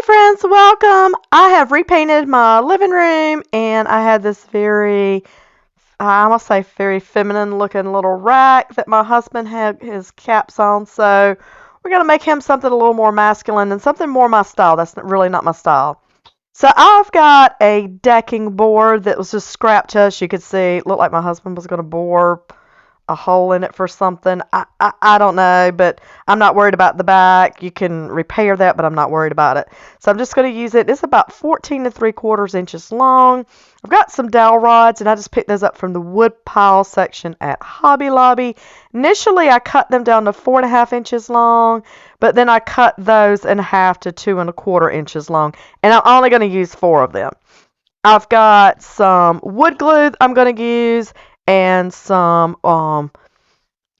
Friends, welcome. I have repainted my living room and I had this I almost say very feminine looking little rack that my husband had his caps on. So we're going to make him something a little more masculine and something more my style. That's really not my style. So I've got a decking board that was just scrap to us. You could see it looked like my husband was going to bore a hole in it for something. I don't know, but I'm not worried about the back. You can repair that, but I'm not worried about it. So I'm just going to use it. It's about 14 3/4 inches long. I've got some dowel rods, and I just picked those up from the wood pile section at Hobby Lobby. Initially, I cut them down to 4.5 inches long, but then I cut those in half to 2 1/4 inches long, and I'm only going to use 4 of them. I've got some wood glue I'm going to use and some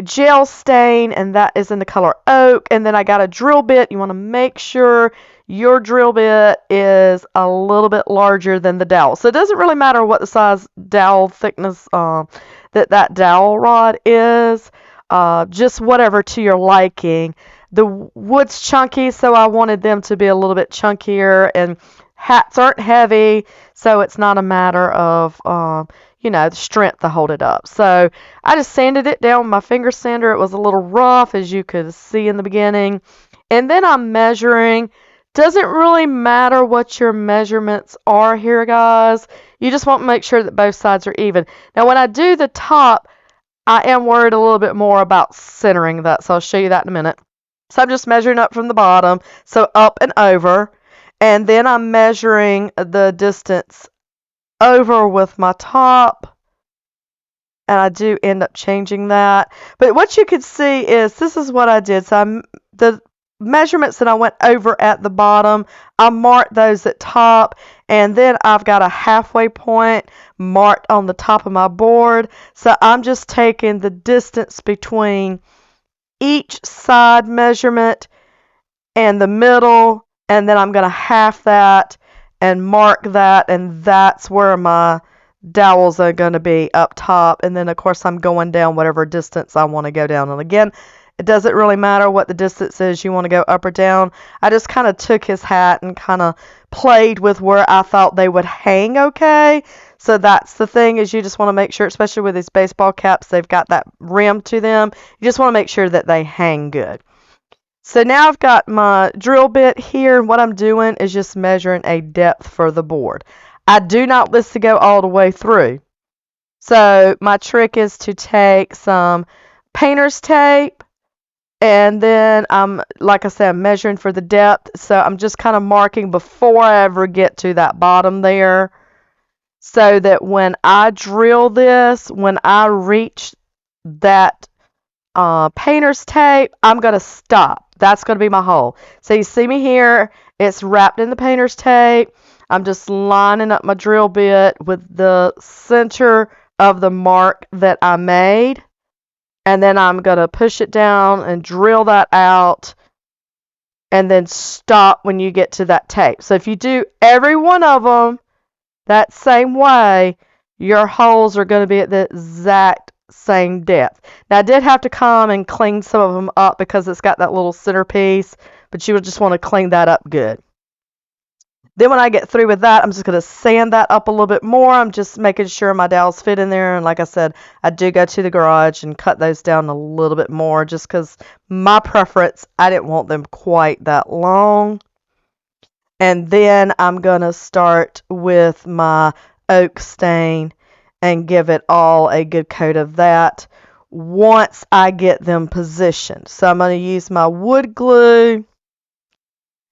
gel stain, and that is in the color oak. And then I got a drill bit. You want to make sure your drill bit is a little bit larger than the dowel. So it doesn't really matter what the size dowel thickness that dowel rod is. Just whatever to your liking. The wood's chunky, so I wanted them to be a little bit chunkier, and hats aren't heavy, so it's not a matter of the strength to hold it up. So I just sanded it down with my finger sander. It was a little rough, as you could see in the beginning. And then I'm measuring. Doesn't really matter what your measurements are here, guys. You just want to make sure that both sides are even. Now, when I do the top, I am worried a little bit more about centering that, so I'll show you that in a minute. So I'm just measuring up from the bottom, so up and over. And then I'm measuring the distance over with my top, and I do end up changing that. But what you could see is this is what I did. So the measurements that I went over at the bottom, I marked those at top, and then I've got a halfway point marked on the top of my board. So I'm just taking the distance between each side measurement and the middle, and then I'm going to half that and mark that, and that's where my dowels are going to be up top. And then of course I'm going down whatever distance I want to go down. And again, it doesn't really matter what the distance is you want to go up or down. I just kind of took his hat and kind of played with where I thought they would hang okay. So that's the thing, is you just want to make sure, especially with these baseball caps, they've got that rim to them. You just want to make sure that they hang good. So now I've got my drill bit here, and what I'm doing is just measuring a depth for the board. I do not want this to go all the way through. So my trick is to take some painter's tape, and then like I said, I'm measuring for the depth. So I'm just kind of marking before I ever get to that bottom there, so that when I drill this, when I reach that painter's tape, I'm going to stop. That's going to be my hole. So you see me here, it's wrapped in the painter's tape. I'm just lining up my drill bit with the center of the mark that I made. And then I'm going to push it down and drill that out, and then stop when you get to that tape. So if you do every one of them that same way, your holes are going to be at the exact same depth. Now I did have to come and clean some of them up because it's got that little centerpiece, but you would just want to clean that up good. Then when I get through with that, I'm just going to sand that up a little bit more. I'm just making sure my dowels fit in there, and like I said, I do go to the garage and cut those down a little bit more just because my preference, I didn't want them quite that long. And then I'm going to start with my oak stain and give it all a good coat of that once I get them positioned. So I'm going to use my wood glue.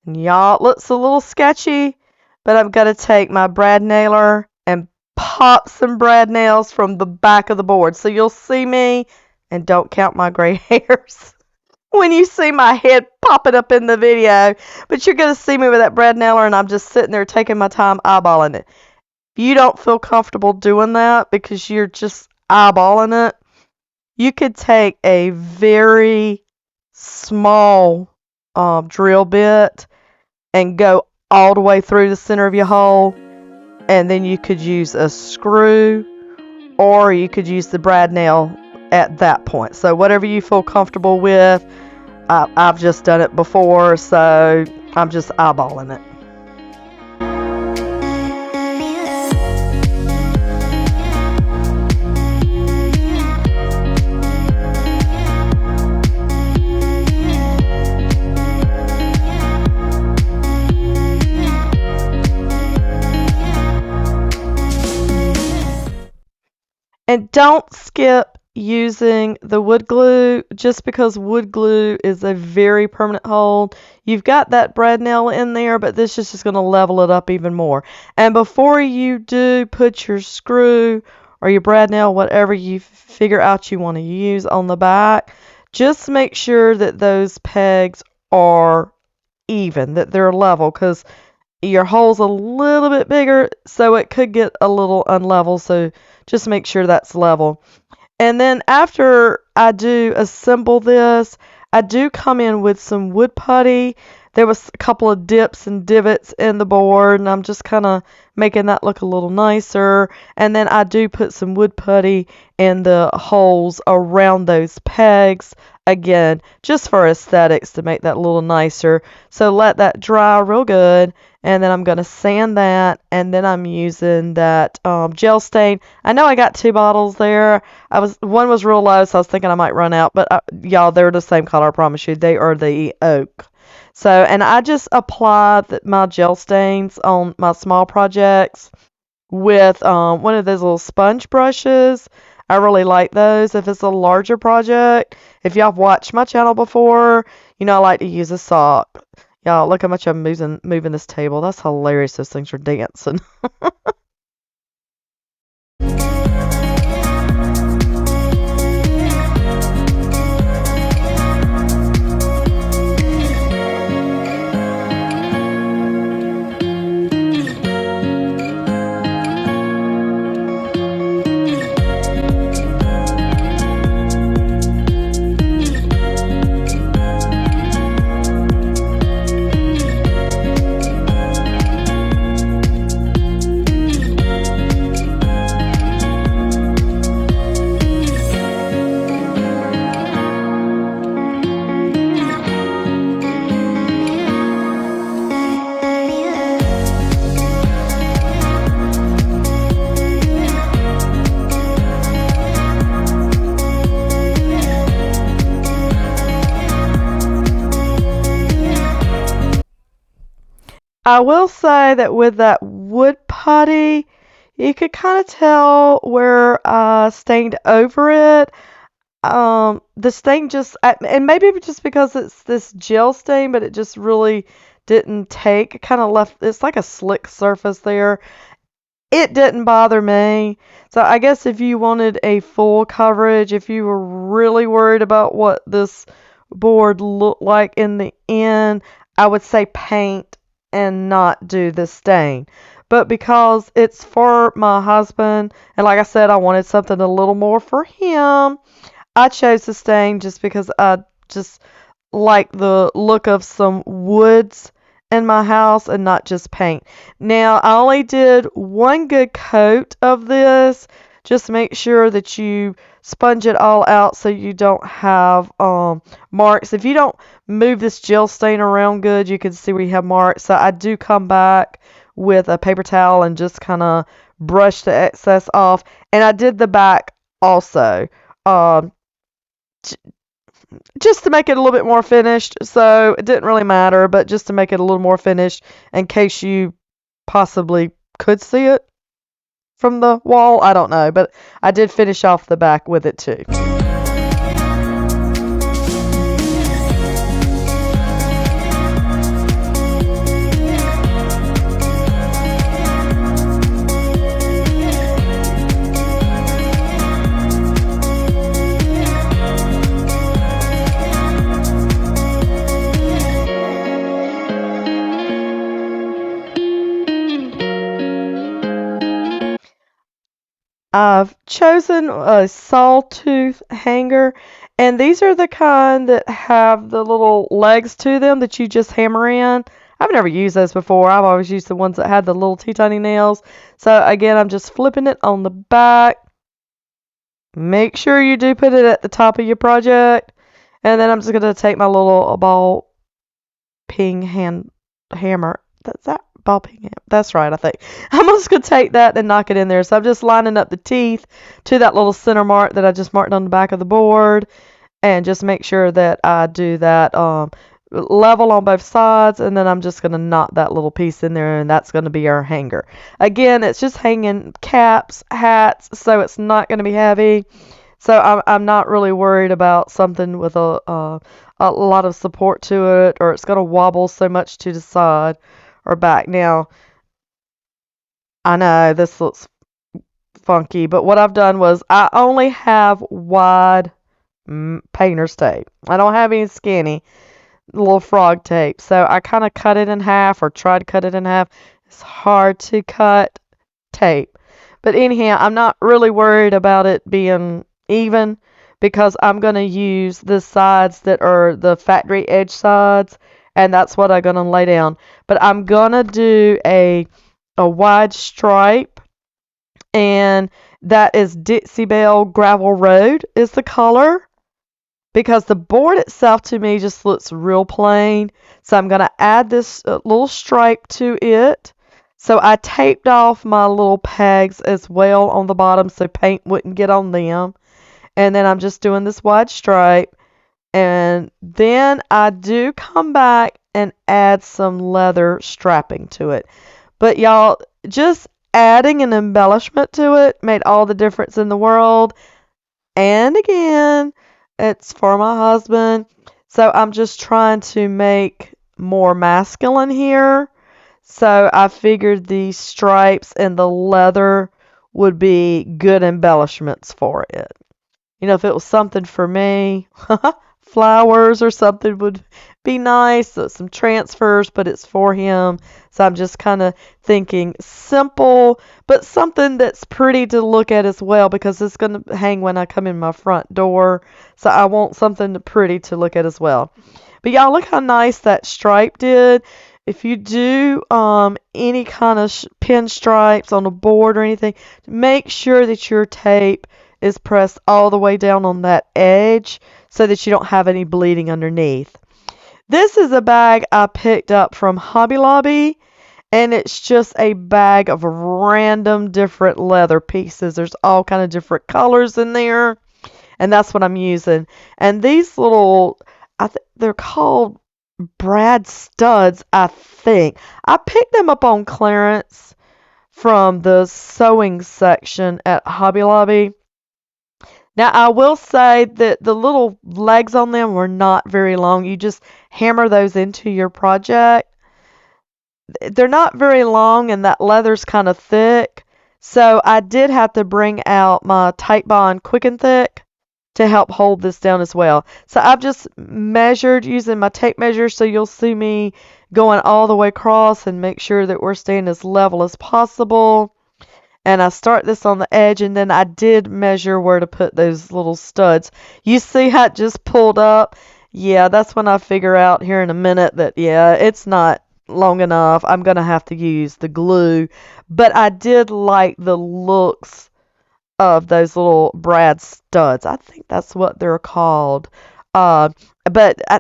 And y'all, it looks a little sketchy, but I'm going to take my brad nailer and pop some brad nails from the back of the board. So you'll see me, and don't count my gray hairs when you see my head popping up in the video, but you're going to see me with that brad nailer, and I'm just sitting there taking my time eyeballing it. If you don't feel comfortable doing that because you're just eyeballing it, you could take a very small drill bit and go all the way through the center of your hole, and then you could use a screw, or you could use the brad nail at that point. So whatever you feel comfortable with. I've just done it before, so I'm just eyeballing it. And don't skip using the wood glue just because wood glue is a very permanent hold. You've got that brad nail in there, but this is just going to level it up even more. And before you do put your screw or your brad nail, whatever you figure out you want to use on the back, just make sure that those pegs are even, that they're level, because your hole's a little bit bigger, so it could get a little unlevel. So just make sure that's level. And then after I do assemble this, I do come in with some wood putty. There was a couple of dips and divots in the board, and I'm just kind of making that look a little nicer. And then I do put some wood putty in the holes around those pegs, again, just for aesthetics to make that a little nicer. So let that dry real good, and then I'm going to sand that, and then I'm using that gel stain. I know I got 2 bottles there. One was real low, so I was thinking I might run out, but y'all, they're the same color, I promise you. They are the oak. So, and I just apply my gel stains on my small projects with one of those little sponge brushes. I really like those. If it's a larger project, if y'all have watched my channel before, you know I like to use a sock. Y'all, look how much I'm moving this table. That's hilarious. Those things are dancing. I will say that with that wood putty, you could kind of tell where I stained over it. The stain just, and maybe just because it's this gel stain, but it just really didn't take. It kind of left, it's like a slick surface there. It didn't bother me. So I guess if you wanted a full coverage, if you were really worried about what this board looked like in the end, I would say paint and not do the stain. But because it's for my husband, and like I said, I wanted something a little more for him, I chose the stain just because I just like the look of some woods in my house and not just paint. Now, I only did one good coat of this. Just make sure that you sponge it all out so you don't have marks. If you don't move this gel stain around good, you can see we have marks. So I do come back with a paper towel and just kind of brush the excess off. And I did the back also. Um, just to make it a little bit more finished. So it didn't really matter, but just to make it a little more finished in case you possibly could see it from the wall. I don't know, but I did finish off the back with it too. I've chosen a sawtooth hanger, and these are the kind that have the little legs to them that you just hammer in. I've never used those before. I've always used the ones that had the little teeny nails. So again, I'm just flipping it on the back. Make sure you do put it at the top of your project. And then I'm just going to take my little ball peen hammer. That's that ball peen hammer. That's right, I think. I'm just going to take that and knock it in there. So I'm just lining up the teeth to that little center mark that I just marked on the back of the board. And just make sure that I do that level on both sides, and then I'm just going to knot that little piece in there, and that's going to be our hanger. Again, it's just hanging caps, hats, so it's not going to be heavy. So I'm not really worried about something with a lot of support to it, or it's going to wobble so much to the side or back. Now, I know this looks funky, but what I've done was I only have wide painter's tape. I don't have any skinny little frog tape. So I kind of cut it in half, or tried to cut it in half. It's hard to cut tape. But anyhow, I'm not really worried about it being even, because I'm going to use the sides that are the factory edge sides, and that's what I'm going to lay down. But I'm going to do a wide stripe, and that is Dixie Belle Gravel Road is the color, because the board itself to me just looks real plain. So I'm going to add this little stripe to it. So I taped off my little pegs as well on the bottom so paint wouldn't get on them. And then I'm just doing this wide stripe. And then I do come back and add some leather strapping to it. But y'all, just adding an embellishment to it made all the difference in the world. And again, it's for my husband. So I'm just trying to make more masculine here. So I figured the stripes and the leather would be good embellishments for it. You know, if it was something for me, flowers or something would be nice. Some transfers, but it's for him. So I'm just kind of thinking simple, but something that's pretty to look at as well, because it's going to hang when I come in my front door. So I want something pretty to look at as well. But y'all, look how nice that stripe did. If you do any kind of pin stripes on a board or anything, make sure that your tape is pressed all the way down on that edge so that you don't have any bleeding underneath. This is a bag I picked up from Hobby Lobby, and it's just a bag of random different leather pieces. There's all kind of different colors in there, and that's what I'm using. And these little, they're called Brad studs, I think. I picked them up on clearance from the sewing section at Hobby Lobby. Now, I will say that the little legs on them were not very long. You just hammer those into your project. They're not very long, and that leather's kind of thick. So I did have to bring out my Titebond Quick and Thick to help hold this down as well. So I've just measured using my tape measure, so you'll see me going all the way across and make sure that we're staying as level as possible. And I start this on the edge, and then I did measure where to put those little studs. You see how it just pulled up? Yeah, that's when I figure out here in a minute that, yeah, it's not long enough. I'm going to have to use the glue. But I did like the looks of those little Brad studs. I think that's what they're called. But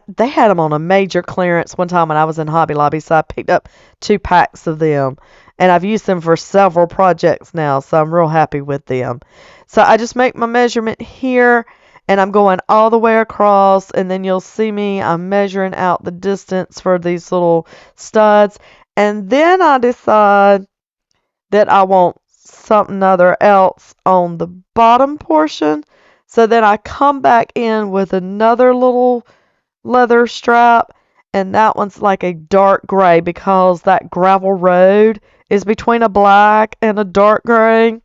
they had them on a major clearance one time when I was in Hobby Lobby, so I picked up 2 packs of them. And I've used them for several projects now, so I'm real happy with them. So I just make my measurement here, and I'm going all the way across, and then you'll see me, I'm measuring out the distance for these little studs. And then I decide that I want something other else on the bottom portion. So then I come back in with another little leather strap, and that one's like a dark gray, because that gravel road is between a black and a dark gray.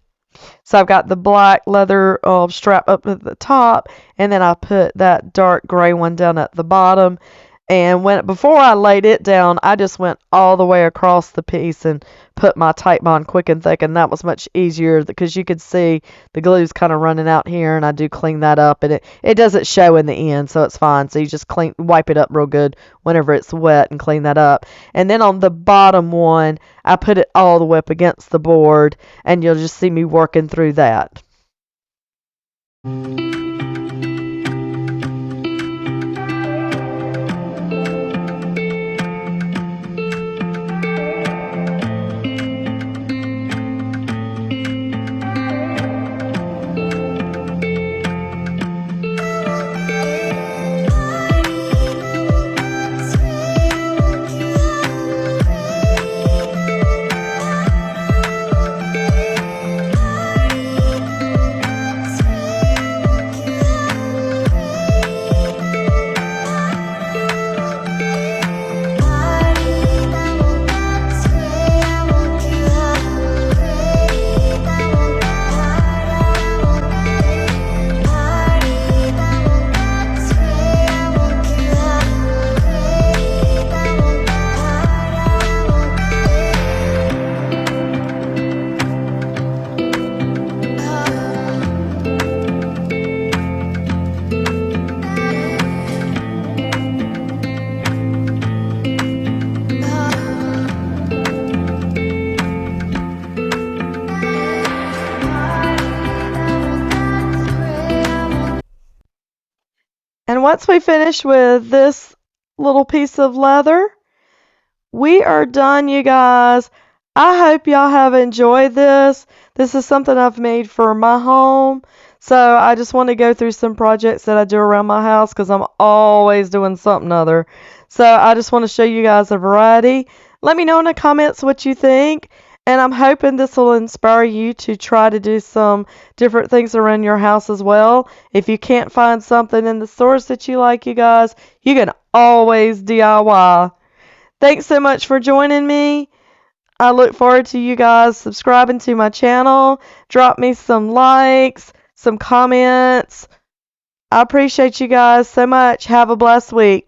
So I've got the black leather strap up at the top, and then I put that dark gray one down at the bottom. And before I laid it down, I just went all the way across the piece and put my Titebond Quick and Thick, and that was much easier because you could see the glue's kind of running out here, and I do clean that up, and it doesn't show in the end, so it's fine. So you just wipe it up real good whenever it's wet and clean that up. And then on the bottom one, I put it all the way up against the board, and you'll just see me working through that. once we finish with this little piece of leather, we are done, you guys. I hope y'all have enjoyed this. This is something I've made for my home. So I just want to go through some projects that I do around my house because I'm always doing something other. So I just want to show you guys a variety. Let me know in the comments what you think. And I'm hoping this will inspire you to try to do some different things around your house as well. If you can't find something in the stores that you like, you guys, you can always DIY. Thanks so much for joining me. I look forward to you guys subscribing to my channel. Drop me some likes, some comments. I appreciate you guys so much. Have a blessed week.